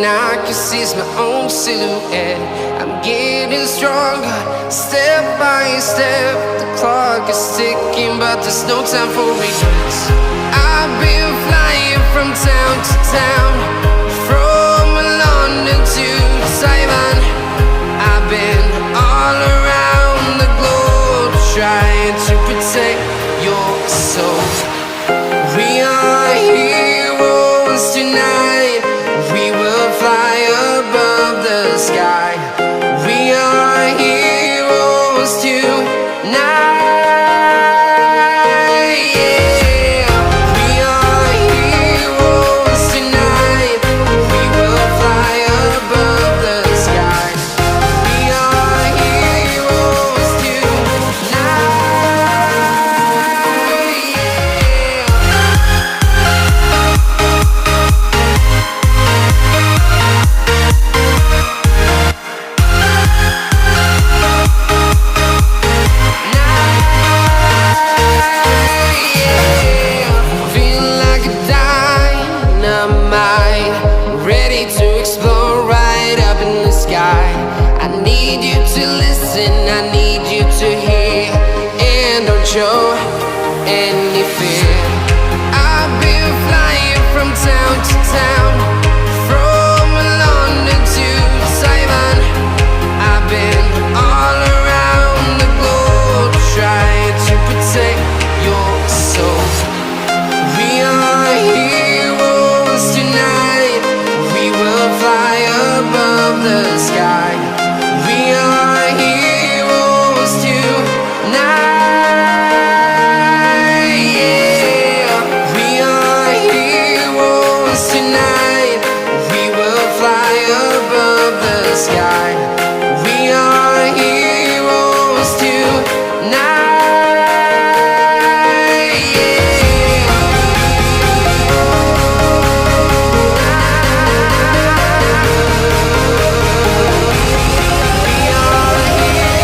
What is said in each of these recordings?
I can see is my own silhouette. I'm getting stronger, step by step. The clock is ticking, but there's no time for regrets. I've been flying from town to town, from London to Taiwan. I've been all around the globe, trying to protect your soul. We are heroes tonight. We will fly above the sky. We are heroes tonight. Yeah. We are heroes tonight. We will fly above the sky. We are heroes tonight. Show any fear. I've been flying from town to town, from London to Taiwan. I've been all around the globe, trying to protect your soul. We are heroes tonight. We will fly above the sky. We are heroes tonight. Sky. We are heroes tonight. Yeah. We are heroes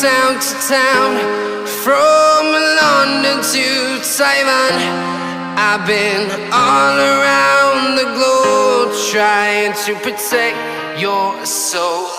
town to town, from London to Taiwan. I've been all around the globe, trying to protect your soul.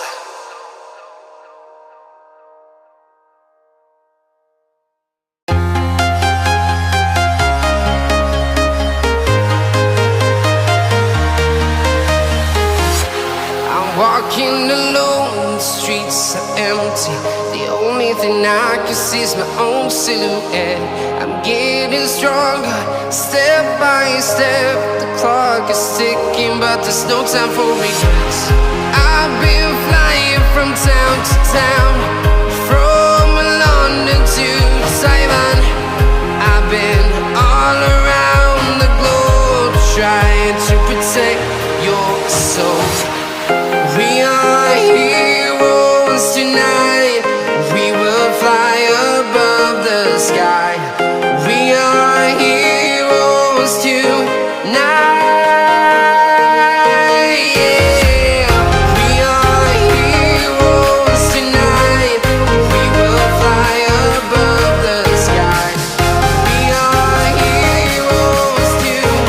I'm walking alone, the streets are empty. The only thing I can see is my own silhouette. I'm getting stronger, step by step. The clock is ticking, but there's no time for regrets. I've been flying from town to town, from London to Taiwan. I've been all around the globe, trying to protect your soul. We are heroes tonight. We will fly above the sky. We are heroes tonight. Yeah. We are heroes tonight. We will fly above the sky. We are heroes tonight.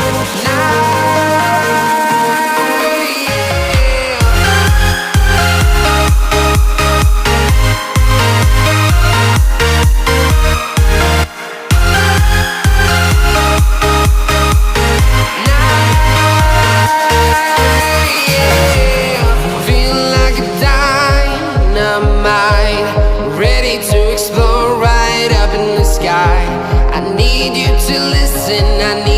I need you to listen, I need